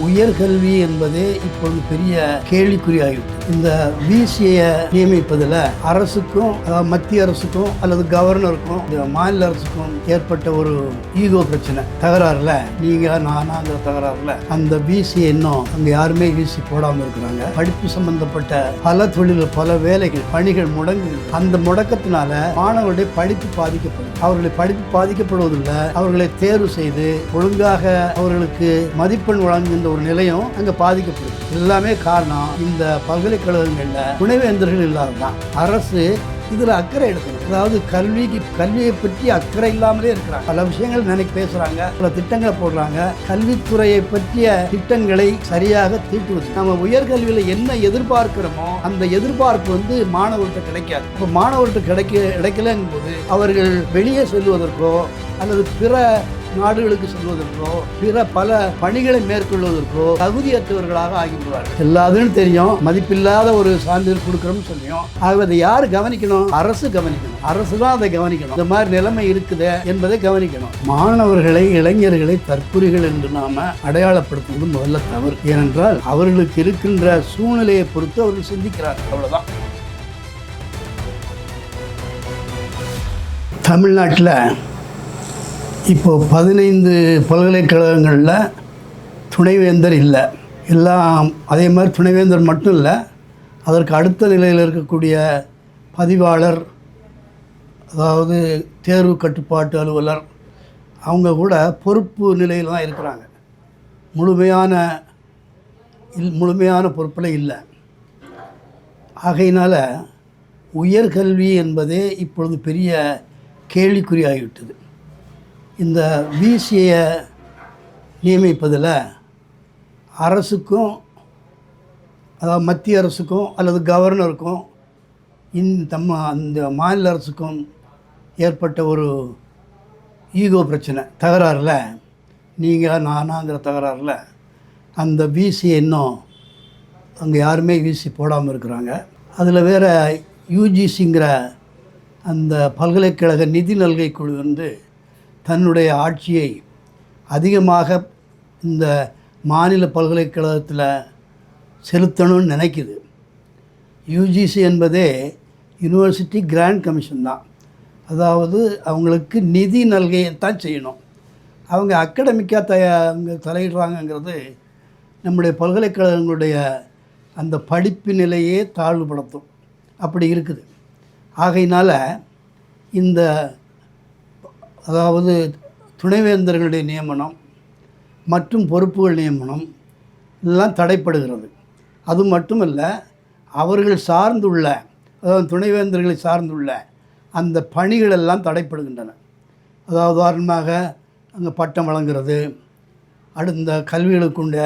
உயர்கல்வி என்பதே இப்பொழுது பெரிய கேள்விக்குறியாகிவிட்டது. இந்த விசியை நியமிப்பதில் அரசுக்கும் மத்திய அரசுக்கும் அல்லது கவர்னருக்கும் மாநில அரசுக்கும் ஏற்பட்ட ஒரு ஈகோ பிரச்சனை தகராறுல நீங்க நானாங்கிற தகராறுல அந்த விசி இன்னும் அங்க யாருமே விசி போடாம இருக்கிறாங்க. படிப்பு சம்பந்தப்பட்ட பல தொழில்கள் பல வேலைகள் பணிகள் முடங்கு. அந்த முடக்கத்தினால மாணவர்களுடைய படிப்பு பாதிக்கப்படும். அவர்களுடைய படிப்பு பாதிக்கப்படுவதில்லை, அவர்களை தேர்வு செய்து ஒழுங்காக அவர்களுக்கு மதிப்பெண் வழங்குகின்ற ஒரு நிலையம் அங்க பாதிக்கப்படுது. எல்லாமே காரணம் இந்த பல்கலைக்கழகங்கள்ல துணைவேந்தர்கள் இல்லாததான். அரசு இதுல அக்கறை எடுக்கணும். அதாவது கல்வியை பற்றி அக்கறை இல்லாமலே இருக்கிறாங்க. பல விஷயங்கள் பேசுறாங்க, பல திட்டங்களை போடுறாங்க. கல்வித்துறையை பற்றிய திட்டங்களை சரியாக தீட்டுவது. நம்ம உயர்கல்வியில என்ன எதிர்பார்க்கிறோமோ அந்த எதிர்பார்ப்பு மாணவர்கிட்ட கிடைக்காது. இப்போ மாணவர்கிட்ட கிடைக்கலங்கும் போது அவர்கள் வெளியே செல்வதற்கோ அல்லது பிற நாடுகளுக்கு செல்வதற்கோ பிற பல பணிகளை மேற்கொள்வதற்கோ தகுதியற்றவர்களாக ஆகிவிடுவார்கள். எல்லாதுன்னு தெரியும், மதிப்பில்லாத ஒரு சான்றிதழ் கொடுக்குறோம்னு சொல்லியும். ஆகவே அதை யார் கவனிக்கணும்? அரசு கவனிக்கணும். அரசு தான் அதை கவனிக்கணும். இந்த மாதிரி நிலைமை இருக்குது என்பதை கவனிக்கணும். மாணவர்களை இளைஞர்களை தற்குறிகள் என்று நாம அடையாளப்படுத்துவது முதல்ல தவறு. ஏனென்றால் அவர்களுக்கு இருக்கின்ற சூழ்நிலையை பொறுத்து அவர்கள் சிந்திக்கிறார்கள். அவ்வளவுதான். தமிழ்நாட்டில் இப்போ 15 பல்கலைக்கழகங்களில் துணைவேந்தர் இல்லை. எல்லாம் அதே மாதிரி துணைவேந்தர் மட்டும் இல்லை, அதற்கு அடுத்த நிலையில் இருக்கக்கூடிய பதிவாளர், அதாவது தேர்வு கட்டுப்பாட்டு அலுவலர், அவங்க கூட பொறுப்பு நிலையில் தான் இருக்கிறாங்க. முழுமையான பொறுப்பில் இல்லை. ஆகையினால் உயர்கல்வி என்பதே இப்பொழுது பெரிய கேள்விக்குறியாகிவிட்டது. இந்த விசியை நியமிப்பதில் அரசுக்கும் மத்திய அரசுக்கும் அல்லது கவர்னருக்கும் அந்த மாநில அரசுக்கும் ஏற்பட்ட ஒரு ஈகோ பிரச்சனை தகராறுல நீங்கள் நானாங்கிற தகராறுல அந்த விசியை இன்னும் அங்கே யாருமே விசி போடாமல் இருக்கிறாங்க. அதில் வேறு யூஜிசிங்கிற அந்த பல்கலைக்கழக நிதி நல்கை குழு தன்னுடைய ஆட்சியை அதிகமாக இந்த மாநில பல்கலைக்கழகத்தில் செலுத்தணும்னு நினைக்குது. யூஜிசி என்பதே யூனிவர்சிட்டி கிராண்ட் கமிஷன் தான். அதாவது அவங்களுக்கு நிதி நல்கையைத்தான் செய்யணும். அவங்க அகடமிக்காக அவங்க தலையிடுறாங்கங்கிறது நம்முடைய பல்கலைக்கழகங்களுடைய அந்த படிப்பு நிலையே தாழ்வுபடுத்தும். அப்படி இருக்குது. ஆகையினால் இந்த அதாவது துணைவேந்தர்களுடைய நியமனம் மற்றும் பொறுப்புகள் நியமனம் எல்லாம் தடைப்படுகிறது. அது மட்டுமல்ல, அவர்கள் சார்ந்துள்ள அதாவது துணைவேந்தர்களை சார்ந்துள்ள அந்த பணிகளெல்லாம் தடைப்படுகின்றன. அதாவது உதாரணமாக அங்கே பட்டம் வழங்குறது, அடுத்த கல்விகளுக்குண்ட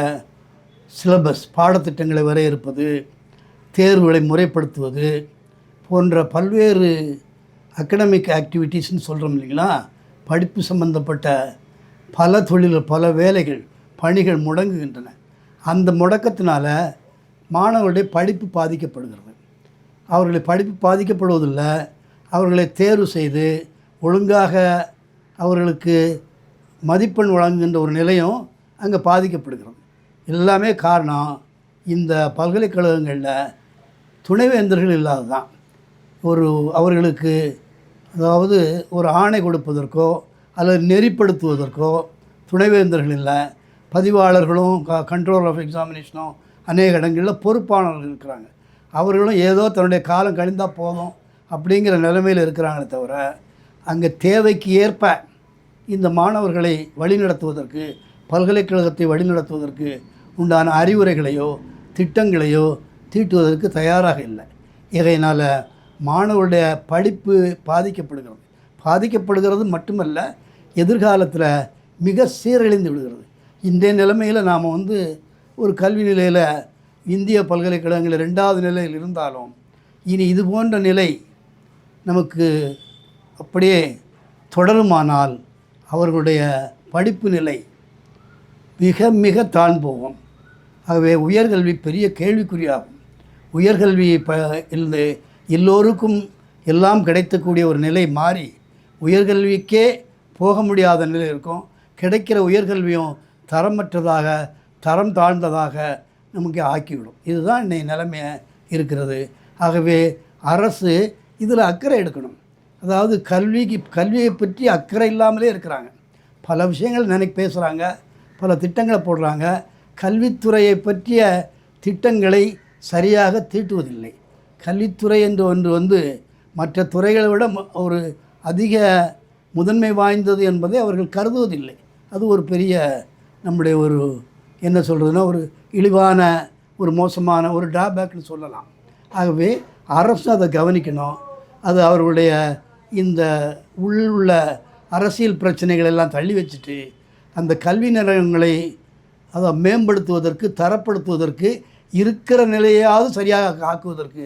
சிலபஸ் பாடத்திட்டங்களை வரையறுப்பது, தேர்வுகளை முறைப்படுத்துவது போன்ற பல்வேறு அகடமிக் ஆக்டிவிட்டீஸ்ன்னு சொல்கிறோம் இல்லைங்களா. படிப்பு சம்பந்தப்பட்ட பல தொழில்கள் பல வேலைகள் பணிகள் முடங்குகின்றன. அந்த முடக்கத்தினால மாணவர்களுடைய படிப்பு பாதிக்கப்படுகிறது. அவர்களுடைய படிப்பு பாதிக்கப்படுவதில்லை, அவர்களை தேர்வு செய்து ஒழுங்காக அவர்களுக்கு மதிப்பெண் வழங்குகின்ற ஒரு நிலையம் அங்கே பாதிக்கப்படுகிறது. எல்லாமே காரணம் இந்த பல்கலைக்கழகங்களில் துணைவேந்தர்கள் இல்லாததான். அவர்களுக்கு அதாவது ஒரு ஆணை கொடுப்பதற்கோ அல்லது நெறிப்படுத்துவதற்கோ துணைவேந்தர்கள் இல்லை. பதிவாளர்களும் கண்ட்ரோல் ஆஃப் எக்ஸாமினேஷனும் அநேக இடங்களில் பொறுப்பானவர்கள் இருக்கிறாங்க. அவர்களும் ஏதோ தன்னுடைய காலம் கழிந்தால் போதும் அப்படிங்கிற நிலைமையில் இருக்கிறாங்களே தவிர அங்கே தேவைக்கு ஏற்ப இந்த மாணவர்களை வழிநடத்துவதற்கு பல்கலைக்கழகத்தை வழிநடத்துவதற்கு உண்டான அறிவுரைகளையோ திட்டங்களையோ தீட்டுவதற்கு தயாராக இல்லை. இதனால் மாணவருடைய படிப்பு பாதிக்கப்படுகிறது மட்டுமல்ல, எதிர்காலத்தில் மிக சீரழிந்து விடுகிறது. இன்றைய நிலைமையில் நாம் ஒரு கல்வி நிலையில் இந்திய பல்கலைக்கழகங்களில் 2வது நிலையில் இருந்தாலும் இனி இது போன்ற நிலை நமக்கு அப்படியே தொடருமானால் அவர்களுடைய படிப்பு நிலை மிக மிக தாழ்ந்து போகும். ஆகவே உயர்கல்வி பெரிய கேள்விக்குறியாகும். உயர்கல்வி எல்லோருக்கும் எல்லாம் கிடைக்கக்கூடிய ஒரு நிலை மாறி உயர்கல்விக்கே போக முடியாத நிலை இருக்கும். கிடைக்கிற உயர்கல்வியும் தரமற்றதாக தரம் தாழ்ந்ததாக நமக்கு ஆக்கிவிடும். இதுதான் இன்னைக்கு நிலைமை இருக்கிறது. ஆகவே அரசு இதில் அக்கறை எடுக்கணும். அதாவது கல்வியை பற்றி அக்கறை இல்லாமலே இருக்கிறாங்க. பல விஷயங்கள் பேசுகிறாங்க, பல திட்டங்களை போடுறாங்க. கல்வித்துறையை பற்றிய திட்டங்களை சரியாக தீட்டுவதில்லை. கல்வித்துறை என்று ஒன்று மற்ற துறைகளை விட ஒரு அதிக முதன்மை வாய்ந்தது என்பதை அவர்கள் கருதுவதில்லை. அது ஒரு பெரிய நம்முடைய ஒரு என்ன சொல்கிறதுனா ஒரு இழிவான ஒரு மோசமான ஒரு ட்ராபேக்னு சொல்லலாம். ஆகவே அரசு அதை கவனிக்கணும். அது அவர்களுடைய இந்த உள்ள அரசியல் பிரச்சனைகள் எல்லாம் தள்ளி வச்சுட்டு அந்த கல்வி நிலையங்களை அதை மேம்படுத்துவதற்கு, தரப்படுத்துவதற்கு, இருக்கிற நிலையாவது சரியாக ஆக்குவதற்கு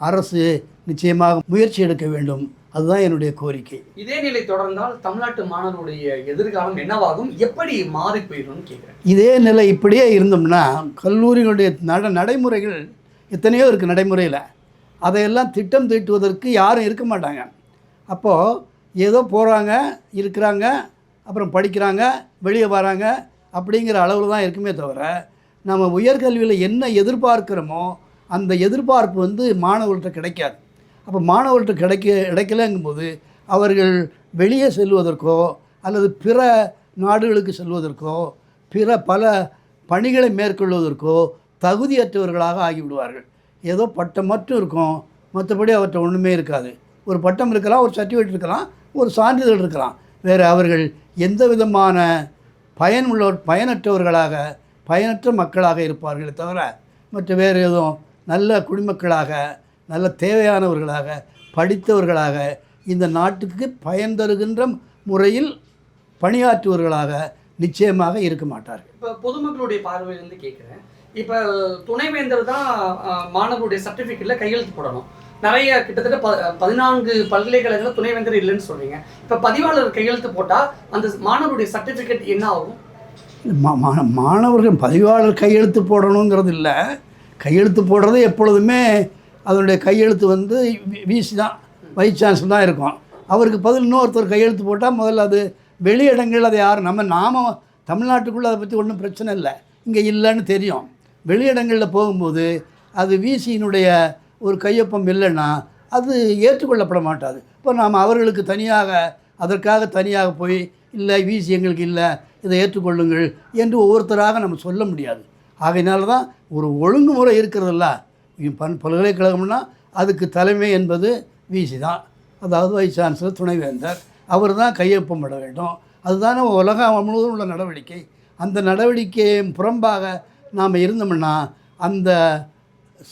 அரசு நிச்சயமாக முயற்சி எடுக்க வேண்டும். அதுதான் என்னுடைய கோரிக்கை. இதே நிலை தொடர்ந்தால் தமிழ்நாட்டு மாணவருடைய எதிர்காலம் என்னவாகும், எப்படி மாறி போயிடும் கேட்குறேன். இதே நிலை இப்படியே இருந்தோம்னா கல்லூரிகளுடைய நடைமுறைகள் எத்தனையோ இருக்குது. நடைமுறையில் அதையெல்லாம் திட்டம் தீட்டுவதற்கு யாரும் இருக்க மாட்டாங்க. அப்போது ஏதோ போகிறாங்க, இருக்கிறாங்க, அப்புறம் படிக்கிறாங்க, வெளியே வராங்க அப்படிங்கிற அளவில் தான் இருக்குமே தவிர நம்ம உயர்கல்வியில் என்ன எதிர்பார்க்குறோமோ அந்த எதிர்பார்ப்பு மாணவர்கள்ட்ட கிடைக்காது. அப்போ மாணவர்கள்ட்ட கிடைக்கலங்கும்போது அவர்கள் வெளியே செல்வதற்கோ அல்லது பிற நாடுகளுக்கு செல்வதற்கோ பிற பல பணிகளை மேற்கொள்வதற்கோ தகுதியற்றவர்களாக ஆகிவிடுவார்கள். ஏதோ பட்டம் மட்டும் இருக்கும், மற்றபடி அவர்கிட்ட ஒன்றுமே இருக்காது. ஒரு பட்டம் இருக்கலாம், ஒரு சர்டிஃபிகேட் இருக்கலாம், ஒரு சான்றிதழ் இருக்கலாம். வேறு அவர்கள் எந்த விதமான பயனற்றவர்களாக பயனற்ற மக்களாக இருப்பார்களே தவிர மற்ற வேறு எதுவும் நல்ல குடிமக்களாக, நல்ல தேவையானவர்களாக, படித்தவர்களாக, இந்த நாட்டுக்கு பயன் தருகின்ற முறையில் பணியாற்றுவர்களாக நிச்சயமாக இருக்க மாட்டார்கள். இப்போ பொதுமக்களுடைய பார்வையிலேருந்து கேட்குறேன். இப்போ துணைவேந்தர் தான் மாணவருடைய சர்டிஃபிகேட்டில் கையெழுத்து போடணும். நிறைய கிட்டத்தட்ட 14 பல்கலைக்கழகங்களில் துணைவேந்தர் இல்லைன்னு சொல்கிறீங்க. இப்போ பதிவாளர் கையெழுத்து போட்டால் அந்த மாணவருடைய சர்டிஃபிகேட் என்ன ஆகும்? மாணவர்கள் பதிவாளர் கையெழுத்து போடணுங்கிறது இல்லை. கையெழுத்து போடுறது எப்பொழுதுமே அதனுடைய கையெழுத்து விசி தான், வைஸ் சான்சலர் தான் இருக்கும். அவருக்கு பதில் இன்னொருத்தர் கையெழுத்து போட்டால் முதல்ல அது வெளியிடங்கள் அதை யாரும் நாம தமிழ்நாட்டுக்குள்ளே அதை பற்றி ஒன்றும் பிரச்சனை இல்லை, இங்கே இல்லைன்னு தெரியும். வெளியிடங்களில் போகும்போது அது விசியினுடைய ஒரு கையொப்பம் இல்லைன்னா அது ஏற்றுக்கொள்ளப்பட மாட்டாது. இப்போ நாம் அவர்களுக்கு அதற்காக தனியாக போய் இல்லை விசி எங்களுக்கு இல்லை, இதை ஏற்றுக்கொள்ளுங்கள் என்று ஒவ்வொருத்தராக நம்ம சொல்ல முடியாது. ஆகையினால தான் ஒரு ஒழுங்குமுறை இருக்கிறதில்ல. பல்கலைக்கழகம்னா அதுக்கு தலைமை என்பது விசி தான், அதாவது வைஸ் சான்சலர், துணைவேந்தர். அவர் தான் கையொப்பமிட வேண்டும். அதுதானே உலகம் முழுவதும் உள்ள நடவடிக்கை. அந்த நடவடிக்கையை புறம்பாக நாம் இருந்தோம்னா அந்த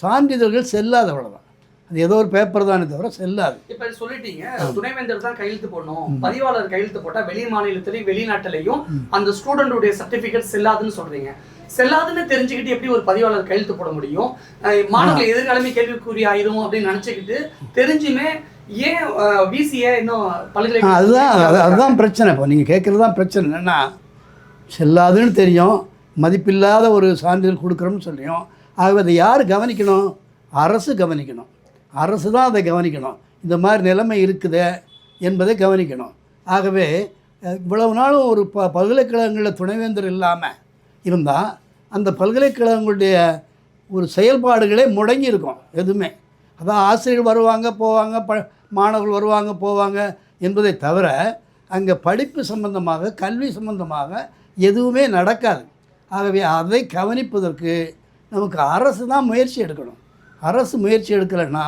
சான்றிதழ்கள் செல்லாத, அவ்வளோதான். அது ஏதோ ஒரு பேப்பர் தானே தவிர செல்லாது. இப்போ சொல்லிட்டீங்க, துணைவேந்தர் தான் கையெழுத்து போடணும், பதிவாளர் கையெழுத்து போட்டால் வெளி மாநிலத்திலையும் வெளிநாட்டிலையும் அந்த ஸ்டூடெண்டுடைய சர்டிஃபிகேட் செல்லாதுன்னு சொல்கிறீங்க. செல்லாதுன்னு தெரிஞ்சுக்கிட்டு எப்படி ஒரு பதிவாளர் கையெழுத்து போட முடியும்? மாணவர்கள் எதிர்காலமே கேள்விக்குறி ஆயிரும் அப்படின்னு நினச்சிக்கிட்டு தெரிஞ்சுமே ஏன் விசிஏ இன்னும் பல்கலைக்கழகம்? அதுதான் பிரச்சனை. இப்போ நீங்கள் கேட்குறது தான் பிரச்சனை. என்னென்னா செல்லாதுன்னு தெரியும், மதிப்பில்லாத ஒரு சான்றிதழ் கொடுக்குறோம்னு சொல்லியும். ஆகவே அதை யார் கவனிக்கணும்? அரசு கவனிக்கணும். அரசு தான் அதை கவனிக்கணும். இந்த மாதிரி நிலைமை இருக்குதே என்பதை கவனிக்கணும். ஆகவே இவ்வளவு நாளும் ஒரு பல்கலைக்கழகங்களில் துணைவேந்தர் இல்லாமல் இருந்தால் அந்த பல்கலைக்கழகங்களுடைய ஒரு செயல்பாடுகளே முடங்கி இருக்கும். எதுவுமே அதான் ஆசிரியர்கள் வருவாங்க போவாங்க, மாணவர்கள் வருவாங்க போவாங்க என்பதை தவிர அங்கே படிப்பு சம்பந்தமாக, கல்வி சம்பந்தமாக எதுவுமே நடக்காது. ஆகவே அதை கவனிப்பதற்கு நமக்கு அரசு தான் முயற்சி எடுக்கணும். அரசு முயற்சி எடுக்கலைன்னா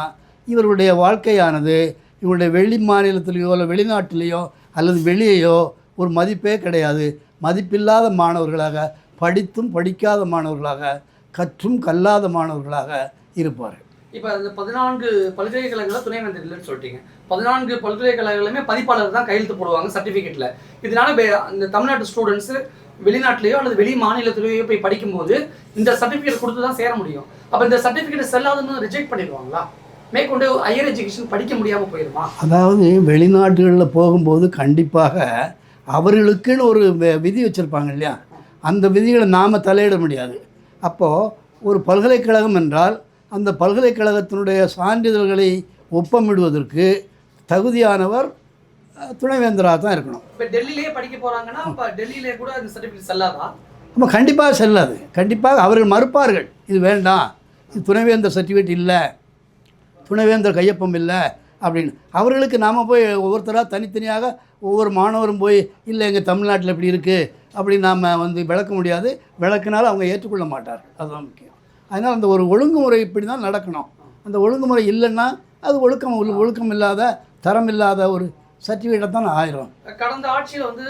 இவர்களுடைய வாழ்க்கையானது இவருடைய வெளி மாநிலத்திலேயோ இல்லை வெளிநாட்டிலேயோ அல்லது வெளியேயோ ஒரு மதிப்பே கிடையாது. மதிப்பில்லாத மாணவர்களாக, படித்தும் படிக்காத மாணவர்களாக, கற்றும் கல்லாத மாணவர்களாக இருப்பார்கள். இப்போ அந்த 14 பல்கலைக்கழகங்களில் துணைவேந்தர் இல்லைன்னு சொல்லிட்டீங்க. 14 பல்கலைக்கழகங்களுமே பதிப்பாளர் தான் கையெழுத்து போடுவாங்க சர்டிஃபிகேட்டில். இதனால இந்த தமிழ்நாட்டு ஸ்டூடெண்ட்ஸு வெளிநாட்டிலேயோ அல்லது வெளி மாநிலத்திலேயோ போய் படிக்கும்போது இந்த சர்டிஃபிகேட் கொடுத்து தான் சேர முடியும். அப்போ இந்த சர்டிஃபிகேட் செல்லாதுன்னு ரிஜெக்ட் பண்ணிடுவாங்களா? மேற்கொண்டு ஹையர் எஜுகேஷன் படிக்க முடியாமல் போயிடுமா? அதாவது வெளிநாடுகளில் போகும்போது கண்டிப்பாக அவர்களுக்குன்னு ஒரு விதி வச்சுருப்பாங்க இல்லையா, அந்த விதிகளை நாம் தலையிட முடியாது. அப்போது ஒரு பல்கலைக்கழகம் என்றால் அந்த பல்கலைக்கழகத்தினுடைய சான்றிதழ்களை ஒப்பமிடுவதற்கு தகுதியானவர் துணைவேந்தராக தான் இருக்கணும். இப்போ டெல்லியிலே படிக்க போகிறாங்கன்னா இப்போ டெல்லியிலே கூட அந்த சர்டிஃபிகேட் செல்லாதா? நம்ம கண்டிப்பாக செல்லாது. கண்டிப்பாக அவர்கள் மறுப்பார்கள், இது வேண்டாம், இது துணைவேந்தர் சர்டிஃபிகேட் இல்லை, துணைவேந்தர் கையொப்பம் இல்லை அப்படின்னு. அவர்களுக்கு நாம் போய் ஒவ்வொருத்தராக தனித்தனியாக ஒவ்வொரு மாணவரும் போய் இல்லை எங்கள் தமிழ்நாட்டில் இப்படி இருக்குது அப்படின்னு நாம் வந்து விளக்க முடியாது. விளக்குனாலும் அவங்க ஏற்றுக்கொள்ள மாட்டார்கள். அதுதான் முக்கியம். அதனால் அந்த ஒரு ஒழுங்குமுறை இப்படி தான் நடக்கணும். அந்த ஒழுங்குமுறை இல்லைன்னா அது ஒழுக்கம் இல்லாத, தரம் இல்லாத ஒரு சர்டிஃபிகேட் தான் ஆயிரும். கடந்த ஆட்சியில் வந்து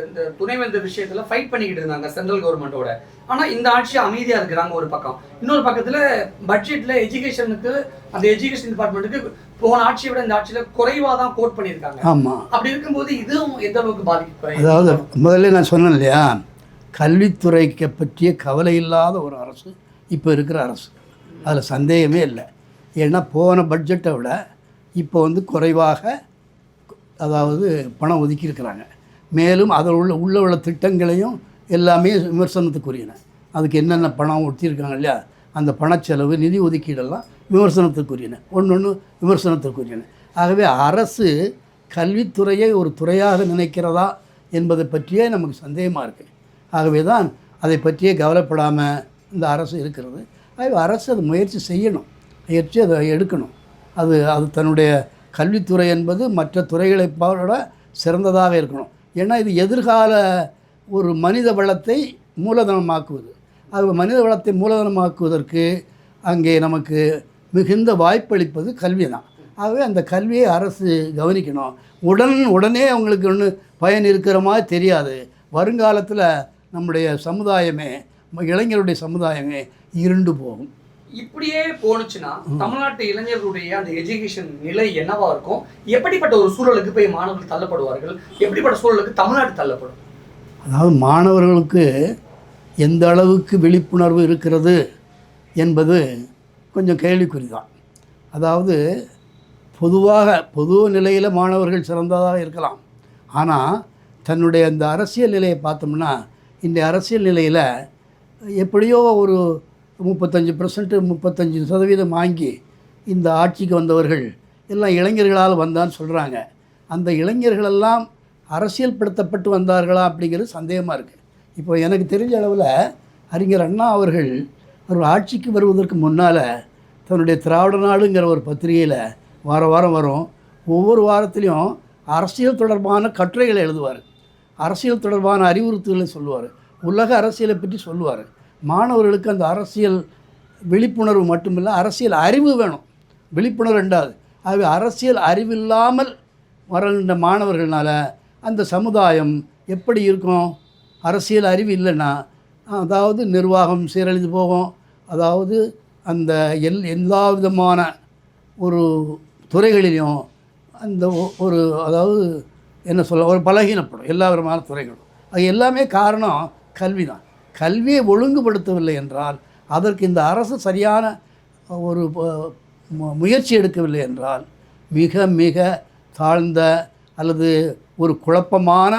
இந்த துணைவேந்தர் விஷயத்தில் ஃபைட் பண்ணிக்கிட்டு இருந்தாங்க சென்ட்ரல் கவர்மெண்ட்டோட. ஆனால் இந்த ஆட்சி அமைதியாக இருக்கிறாங்க ஒரு பக்கம். இன்னொரு பக்கத்தில் பட்ஜெட்டில் எஜுகேஷனுக்கு, அந்த எஜுகேஷன் டிபார்ட்மெண்ட்டுக்கு போன ஆட்சியை விட இந்த ஆட்சியில் குறைவாக தான் கோட் பண்ணியிருக்காங்க. ஆமாம். அப்படி இருக்கும்போது இதுவும் எந்த அளவுக்கு பாதிப்பு? அதாவது முதல்ல நான் சொன்னேன் இல்லையா, கல்வித்துறைக்கு பற்றிய கவலை இல்லாத ஒரு அரசு இப்போ இருக்கிற அரசு, அதில் சந்தேகமே இல்லை. ஏன்னா போன பட்ஜெட்டை விட இப்போ வந்து குறைவாக அதாவது பணம் ஒதுக்கியிருக்கிறாங்க. மேலும் அதில் உள்ள திட்டங்களையும் எல்லாமே விமர்சனத்துக்குரியன. அதுக்கு என்னென்ன பணம் ஒட்டியிருக்காங்க இல்லையா, அந்த பணச்செலவு, நிதி ஒதுக்கீடெல்லாம் விமர்சனத்துக்குரியன, ஒன்று விமர்சனத்துக்குரியன. ஆகவே அரசு கல்வித்துறையை ஒரு துறையாக நினைக்கிறதா என்பதை பற்றியே நமக்கு சந்தேகமாக இருக்குது. ஆகவே தான் அதை பற்றியே கவலைப்படாமல் இந்த அரசு இருக்கிறது. ஆகவே அரசு அது முயற்சி செய்யணும், முயற்சி அதை எடுக்கணும். அது தன்னுடைய கல்வித்துறை என்பது மற்ற துறைகளை விட சிறந்ததாக இருக்கணும். ஏன்னா இது எதிர்கால ஒரு மனித வளத்தை மூலதனமாக்குவது. அது மனித வளத்தை மூலதனமாக்குவதற்கு அங்கே நமக்கு மிகுந்த வாய்ப்பளிப்பது கல்வி தான். ஆகவே அந்த கல்வியை அரசு கவனிக்கணும். உடனே அவங்களுக்கு ஒன்று பயன் இருக்கிற மாதிரி தெரியாது. வருங்காலத்தில் நம்முடைய சமுதாயமே, இளைஞருடைய சமுதாயமே இருண்டு போகும். இப்படியே போனுச்சுன்னா தமிழ்நாட்டு இளைஞர்களுடைய அந்த எஜுகேஷன் நிலை என்னவா இருக்கும்? எப்படிப்பட்ட ஒரு சூழலுக்கு போய் மாணவர்கள் தள்ளப்படுவார்கள்? எப்படிப்பட்ட சூழலுக்கு தமிழ்நாடு தள்ளப்படும்? அதாவது மாணவர்களுக்கு எந்த அளவுக்கு விழிப்புணர்வு இருக்கிறது என்பது கொஞ்சம் கேள்விக்குறி தான். அதாவது பொது நிலையில் மாணவர்கள் சிறந்ததாக இருக்கலாம். ஆனால் தன்னுடைய அந்த அரசியல் நிலையை பார்த்தோம்னா, இந்த அரசியல் நிலையில் எப்படியோ ஒரு 35% வாங்கி இந்த ஆட்சிக்கு வந்தவர்கள் எல்லாம் இளைஞர்களால் வந்தான்னு சொல்கிறாங்க. அந்த இளைஞர்களெல்லாம் அரசியல்படுத்தப்பட்டு வந்தார்களா அப்படிங்கிறது சந்தேகமாக இருக்குது. இப்போ எனக்கு தெரிஞ்ச அளவில் அறிஞர் அண்ணா அவர்கள் ஆட்சிக்கு வருவதற்கு முன்னால் தன்னுடைய திராவிட நாடுங்கிற ஒரு பத்திரிகையில் வாரம் வரும். ஒவ்வொரு வாரத்திலையும் அரசியல் தொடர்பான கட்டுரைகளை எழுதுவார், அரசியல் தொடர்பான அறிவுறுத்தல்களை சொல்லுவார், உலக அரசியலை பற்றி சொல்லுவார். மாணவர்களுக்கு அந்த அரசியல் விழிப்புணர்வு மட்டுமில்லை, அரசியல் அறிவு வேணும். விழிப்புணர்வு ரெண்டாவது. ஆகவே அரசியல் அறிவில்லாமல் வருகின்ற மாணவர்களால் அந்த சமுதாயம் எப்படி இருக்கும்? அரசியல் அறிவு இல்லைன்னா அதாவது நிர்வாகம் சீரழிந்து போகும். அதாவது அந்த எல்லா விதமான ஒரு துறைகளிலும் அந்த அதாவது என்ன சொல்ல, ஒரு பலகீனப்படும் எல்லா விதமான துறைகளும். அது எல்லாமே காரணம் கல்வி தான். கல்வியை ஒழுங்குபடுத்தவில்லை என்றால், அதற்கு இந்த அரசு சரியான ஒரு முயற்சி எடுக்கவில்லை என்றால் மிக மிக தாழ்ந்த அல்லது ஒரு குழப்பமான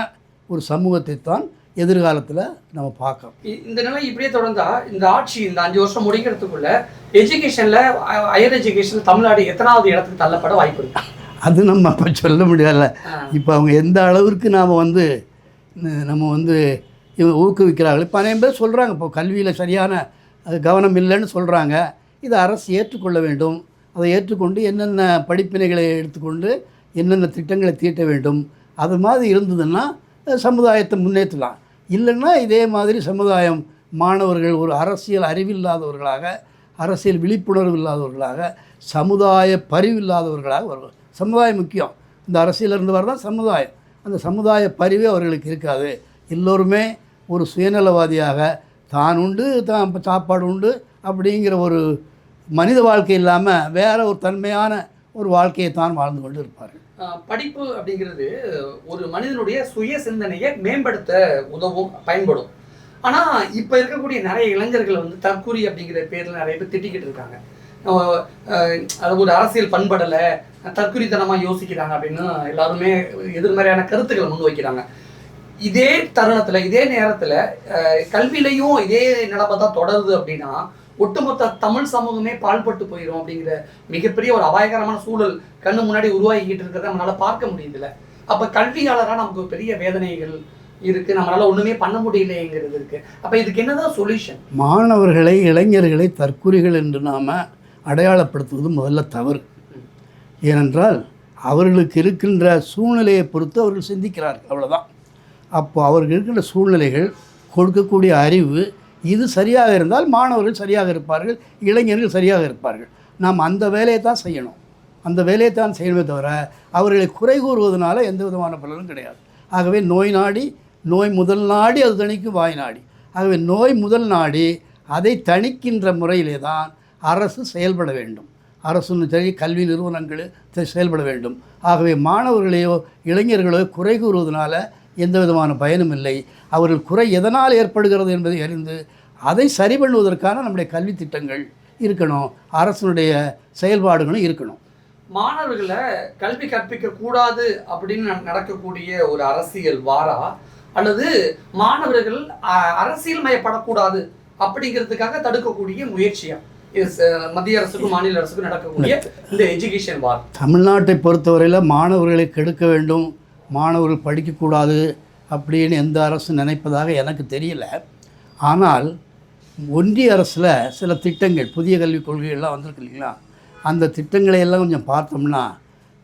ஒரு சமூகத்தை தான் எதிர்காலத்தில் நம்ம பார்க்கணும். இந்த நிலை இப்படியே தொடர்ந்தா இந்த ஆட்சி இந்த 5 வருஷம் முடிக்கிறதுக்குள்ள எஜுகேஷனில், ஹையர் எஜுகேஷனில் தமிழ்நாடு எத்தனாவது இடத்துக்கு தள்ளப்பட வாய்ப்பு இருக்கு? அது நம்ம அப்போ சொல்ல முடியாதுல்ல. இப்போ அவங்க எந்த அளவிற்கு நம்ம வந்து ஊக்குவிக்கிறார்கள். இப்போ அநேக பேர் சொல்கிறாங்க, இப்போ கல்வியில் சரியான கவனம் இல்லைன்னு சொல்கிறாங்க. இதை அரசு ஏற்றுக்கொள்ள வேண்டும். அதை ஏற்றுக்கொண்டு என்னென்ன படிப்பினைகளை எடுத்துக்கொண்டு என்னென்ன திட்டங்களை தீட்ட வேண்டும், அது மாதிரி இருந்ததுன்னா சமுதாயத்தை முன்னேற்றலாம். இல்லைன்னா இதே மாதிரி சமுதாயம் மாணவர்கள் ஒரு அரசியல் அறிவில்லாதவர்களாக, அரசியல் விழிப்புணர்வு இல்லாதவர்களாக, சமுதாய பரிவு இல்லாதவர்களாக வருவார். சமுதாயம் முக்கியம். இந்த அரசியலிருந்து வரதான் சமுதாயம். அந்த சமுதாய பரிவே அவர்களுக்கு இருக்காது. எல்லோருமே ஒரு சுயநலவாதியாக தான் உண்டு, தான் சாப்பாடு உண்டு அப்படிங்கிற ஒரு மனித வாழ்க்கை இல்லாமல் வேற ஒரு தன்மையான ஒரு வாழ்க்கையை தான் வாழ்ந்து கொண்டு இருப்பார்கள். படிப்பு அப்படிங்கிறது ஒரு மனிதனுடைய சுய சிந்தனையை மேம்படுத்த பயன்படும். ஆனால் இப்போ இருக்கக்கூடிய நிறைய இளைஞர்கள் வந்து தற்கூரி அப்படிங்கிற பேரில் நிறைய பேர் திட்டிக்கிட்டு இருக்காங்க. அது ஒரு அரசியல் பண்படலை, தற்குறித்தனமாக யோசிக்கிறாங்க அப்படின்னு எல்லாருமே எதிர்மறையான கருத்துக்களை முன்வைக்கிறாங்க. இதே தருணத்தில், இதே நேரத்தில் கல்வியிலையும் இதே நிலைமை தான் தொடருது அப்படின்னா ஒட்டுமொத்த தமிழ் சமூகமே பாழ்பட்டு போயிடும் அப்படிங்கிற மிகப்பெரிய ஒரு அபாயகரமான சூழல் கண்ணு முன்னாடி உருவாகிக்கிட்டு இருக்கிறத நம்மளால பார்க்க முடியுதுல்ல. அப்போ கல்வியாளராக நமக்கு பெரிய வேதனைகள், இருக்குது, நம்மளால் ஒன்றுமே பண்ண முடியலைங்கிறது இருக்குது. அப்போ இதுக்கு என்னதான் சொல்யூஷன்? மாணவர்களை, இளைஞர்களை தற்குறிகள் என்று நாம் அடையாளப்படுத்துவது முதல்ல தவறு. ஏனென்றால் அவர்களுக்கு இருக்கின்ற சூழ்நிலையை பொறுத்து அவர்கள் சிந்திக்கிறார்கள், அவ்வளோதான். அப்போ அவர்கள் இருக்கின்ற சூழ்நிலைகள், கொடுக்கக்கூடிய அறிவு இது சரியாக இருந்தால் மாணவர்கள் சரியாக இருப்பார்கள், இளைஞர்கள் சரியாக இருப்பார்கள். நாம் அந்த வேலையை தான் செய்யணும், அந்த வேலையை தான் செய்யணுமே தவிர அவர்களை குறை கூறுவதனால எந்த விதமான பலனும் கிடையாது. ஆகவே நோய் நாடி நோய் முதல் நாடி அது தணிக்கும் வாய் நாடி. ஆகவே நோய் முதல் நாடி அதை தணிக்கின்ற முறையிலே தான் அரசு செயல்பட வேண்டும். அரசுன்னு சரி, கல்வி நிறுவனங்கள் செயல்பட வேண்டும். ஆகவே மாணவர்களையோ இளைஞர்களோ குறை கூறுவதனால எந்த விதமான பயனும் இல்லை. அவர்கள் குறை எதனால் ஏற்படுகிறது என்பதை அறிந்து அதை சரி பண்ணுவதற்கான நம்முடைய கல்வி திட்டங்கள் இருக்கணும், அரசனுடைய செயல்பாடுகளும் இருக்கணும். மாணவர்களை கல்வி கற்பிக்க கூடாது அப்படின்னு நடக்கக்கூடிய ஒரு அரசியல் வாரா, அல்லது மாணவர்கள் அரசியல் மயப்படக்கூடாது அப்படிங்கிறதுக்காக தடுக்கக்கூடிய முயற்சியா மத்திய அரசுக்கும் மாநில அரசுக்கும் நடக்கக்கூடிய இந்த எஜுகேஷன் வார்? தமிழ்நாட்டை பொறுத்தவரையில் மாணவர்களை கெடுக்க வேண்டும், மாணவர்கள் படிக்கக்கூடாது அப்படின்னு எந்த அரசு நினைப்பதாக எனக்கு தெரியல. ஆனால் ஒன்றிய அரசில் சில திட்டங்கள், புதிய கல்விக் கொள்கைகள்லாம் வந்திருக்கு இல்லைங்களா, அந்த திட்டங்களை எல்லாம் கொஞ்சம் பார்த்தோம்னா,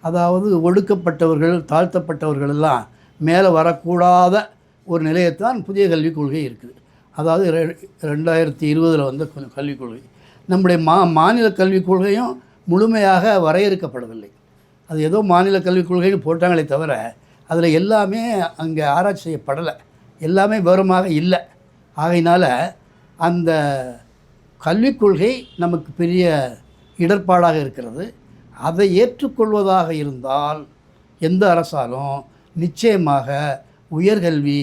அதாவது ஒடுக்கப்பட்டவர்கள், தாழ்த்தப்பட்டவர்கள் எல்லாம் மேலே வரக்கூடாத ஒரு நிலையத்தான் புதிய கல்விக் கொள்கை இருக்குது. அதாவது 2020 வந்த கல்விக் கொள்கை. நம்முடைய மாநில கல்விக் கொள்கையும் முழுமையாக வரையறுக்கப்படவில்லை. அது ஏதோ மாநில கல்விக் கொள்கைன்னு போட்டாங்களே தவிர அதில் எல்லாமே அங்கே ஆராய்ச்சி செய்யப்படலை, எல்லாமே விவரமாக இல்லை. ஆகையினால் அந்த கல்விக் கொள்கை நமக்கு பெரிய இடர்பாடாக இருக்கிறது. அதை ஏற்றுக்கொள்வதாக இருந்தால் எந்த அரசாலும் நிச்சயமாக உயர்கல்வி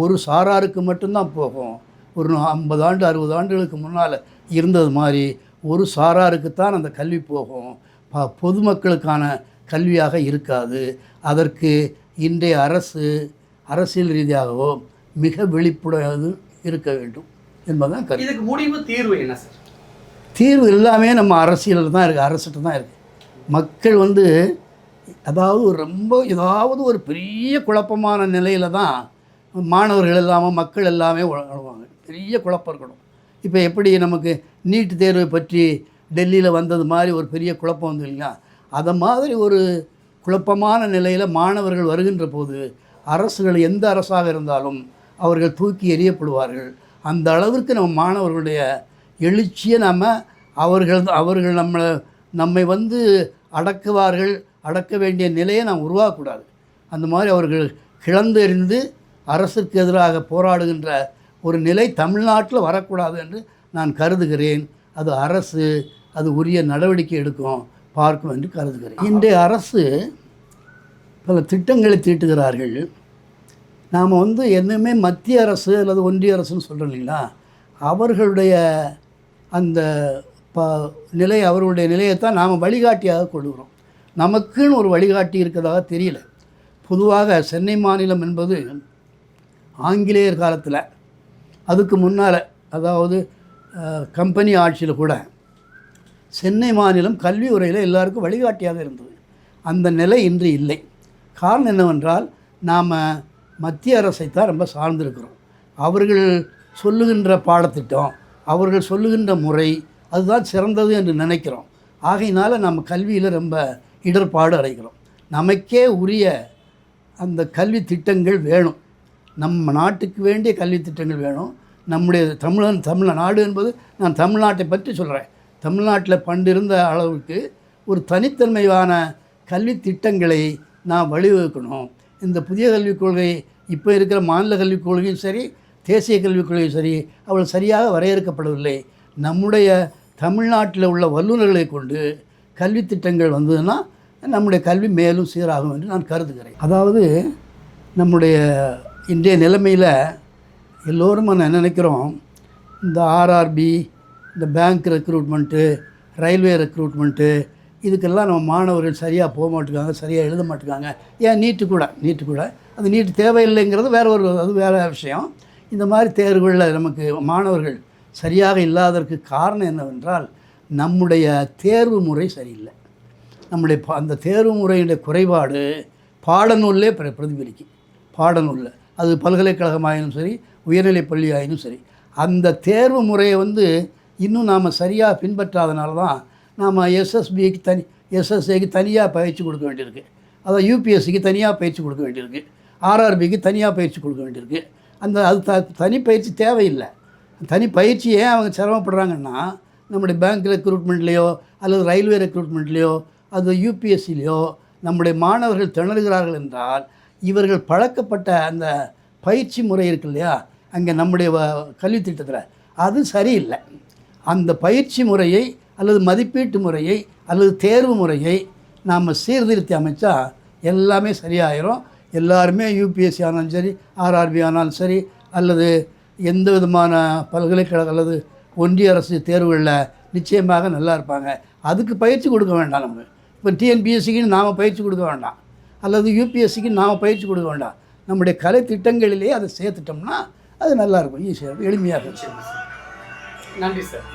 ஒரு சாராருக்கு மட்டும்தான் போகும். ஒரு 50 ஆண்டு 60 ஆண்டுகளுக்கு முன்னால் இருந்தது மாதிரி ஒரு சாராருக்குத்தான் அந்த கல்வி போகும், பொதுமக்களுக்கான கல்வியாக இருக்காது. அதற்கு இன்றைய அரசியல் ரீதியாகவோ மிக விழிப்புணர்வு இருக்க வேண்டும் என்பதுதான் கருத்து. இதுக்கு முடிவு தீர்வு என்ன சார்? தீர்வு எல்லாமே நம்ம அரசியலில் தான் இருக்குது, அரசிட்ட தான் இருக்குது. மக்கள் அதாவது ரொம்ப ஏதாவது ஒரு பெரிய குழப்பமான நிலையில் தான் மாணவர்கள் எல்லாமே, மக்கள் எல்லாமே வாழ்வாங்க. பெரிய குழப்பம் இருக்கணும். இப்போ எப்படி நமக்கு நீட் தேர்வை பற்றி டெல்லியில் வந்தது மாதிரி ஒரு பெரிய குழப்பம் வந்து இல்லைங்களா, அதை மாதிரி ஒரு குழப்பமான நிலையில் மாணவர்கள் வருகின்ற போது அரசுகள் எந்த அரசாக இருந்தாலும் அவர்கள் தூக்கி எறியப்படுவார்கள். அந்த அளவிற்கு நம்ம மாணவர்களுடைய எழுச்சியை அவர்கள் நம்மை அடக்குவார்கள், அடக்க வேண்டிய நிலையை நாம் உருவாக்கக்கூடாது. அந்த மாதிரி அவர்கள் கிளந்தெறிந்து அரசுக்கு எதிராக போராடுகின்ற ஒரு நிலை தமிழ்நாட்டில் வரக்கூடாது என்று நான் கருதுகிறேன். அது அரசு அது உரிய நடவடிக்கை எடுக்கும், பார்க்கும் என்று கருதுகிறேன். இன்றைய அரசு பல திட்டங்களை தீட்டுகிறார்கள். நாம் என்னமே மத்திய அரசு அல்லது ஒன்றிய அரசுன்னு சொல்கிறோம் இல்லைங்களா, அவர்களுடைய அந்த நிலை, அவர்களுடைய நிலையைத்தான் நாம் வழிகாட்டியாக கொள்கிறோம். நமக்குன்னு ஒரு வழிகாட்டி இருக்கிறதாக தெரியல. பொதுவாக சென்னை மாநிலம் என்பது ஆங்கிலேயர் காலத்தில், அதுக்கு முன்னால், அதாவது கம்பெனி ஆட்சியில் கூட சென்னை மாநிலம் கல்வி உரையில் எல்லாருக்கும் வழிகாட்டியாக இருந்தது. அந்த நிலை இன்று இல்லை. காரணம் என்னவென்றால் நாம் மத்திய அரசைத்தான் ரொம்ப சார்ந்திருக்கிறோம். அவர்கள் சொல்லுகின்ற பாடத்திட்டம், அவர்கள் சொல்லுகின்ற முறை அதுதான் சிறந்தது என்று நினைக்கிறோம். ஆகையினால் நம்ம கல்வியில் ரொம்ப இடர்பாடு அடைகிறோம். நமக்கே உரிய அந்த கல்வி திட்டங்கள் வேணும், நம்ம நாட்டுக்கு வேண்டிய கல்வி திட்டங்கள் வேணும். நம்முடைய தமிழ்நாடு என்பது, நான் தமிழ்நாட்டை பற்றி சொல்கிறேன், தமிழ்நாட்டில் பண்டிருந்த அளவுக்கு ஒரு தனித்தன்மையான கல்வி திட்டங்களை நாம் வழிவகுக்கணும். இந்த புதிய கல்விக் கொள்கை, இப்போ இருக்கிற மாநில கல்விக் கொள்கையும் சரி, தேசிய கல்விக் கொள்கையும் சரி, அவள் சரியாக வரையறுக்கப்படவில்லை. நம்முடைய தமிழ்நாட்டில் உள்ள வல்லுநர்களை கொண்டு கல்வி திட்டங்கள் வந்ததுன்னா நம்முடைய கல்வி மேலும் சீராகும் என்று நான் கருதுகிறேன். அதாவது நம்முடைய இன்றைய நிலைமையில் எல்லோரும் என்ன நினைக்கிறோம், இந்த ஆர்ஆர்பி, இந்த பேங்க் ரெக்ரூட்மெண்ட்டு, ரயில்வே ரெக்ரூட்மெண்ட்டு, இதுக்கெல்லாம் நம்ம மாணவர்கள் சரியாக போக மாட்டேங்காங்க, சரியாக எழுத மாட்டேங்காங்க. ஏன் நீட்டு கூட அது நீட்டு தேவையில்லைங்கிறது அது வேறு விஷயம். இந்த மாதிரி தேர்வுகளில் நமக்கு மாணவர்கள் சரியாக இல்லாததற்கு காரணம் என்னவென்றால் நம்முடைய தேர்வு முறை சரியில்லை. அந்த தேர்வு முறையுடைய குறைபாடு பாடநூல்லே பிரதிபலிக்கும். பாடநூலில் அது பல்கலைக்கழகமாயினும் சரி, உயர்நிலைப் பள்ளி ஆயினும் சரி, அந்த தேர்வு முறையை வந்து இன்னும் நாம் சரியாக பின்பற்றாதனால தான் நாம் எஸ்எஸ்ஏக்கு தனியாக பயிற்சி கொடுக்க வேண்டியிருக்கு, அதான் யூபிஎஸ்சிக்கு தனியாக பயிற்சி கொடுக்க வேண்டியிருக்கு, ஆர்ஆர்பிக்கு தனியாக பயிற்சி கொடுக்க வேண்டியிருக்கு. அது தனி பயிற்சி தேவையில்லை. தனி பயிற்சி ஏன் அவங்க சிரமப்படுறாங்கன்னா, நம்முடைய பேங்க் ரெக்ரூட்மெண்ட்லேயோ அல்லது ரயில்வே ரெக்ரூட்மெண்ட்லேயோ அது யூபிஎஸ்சிலேயோ நம்முடைய மாணவர்கள் திணறுகிறார்கள் என்றால், இவர்கள் பழக்கப்பட்ட அந்த பயிற்சி முறை இருக்கு இல்லையா, அங்கே நம்முடைய கல்வி திட்டத்தில் அது சரியில்லை. அந்த பயிற்சி முறையை அல்லது மதிப்பீட்டு முறையை அல்லது தேர்வு முறையை நாம் சீர்திருத்தி அமைச்சா எல்லாமே சரியாயிரும். எல்லாருமே யூபிஎஸ்சி ஆனாலும் சரி, ஆர்ஆர்பி ஆனாலும் சரி, அல்லது எந்த விதமான பல்கலைக்கழகம் அல்லது ஒன்றிய அரசு தேர்வுகளில் நிச்சயமாக நல்லா இருப்பாங்க. அதுக்கு பயிற்சி கொடுக்க வேண்டாம். நம்ம இப்போ டிஎன்பிஎஸ்சிக்குன்னு நாம் பயிற்சி கொடுக்க வேண்டாம், அல்லது யூபிஎஸ்சிக்கு நாம் பயிற்சி கொடுக்க வேண்டாம். நம்முடைய கலை திட்டங்களிலே அதை சேர்த்துட்டோம்னா அது நல்லாயிருக்கும், ஈஸியாக எளிமையாக. நன்றி சார்.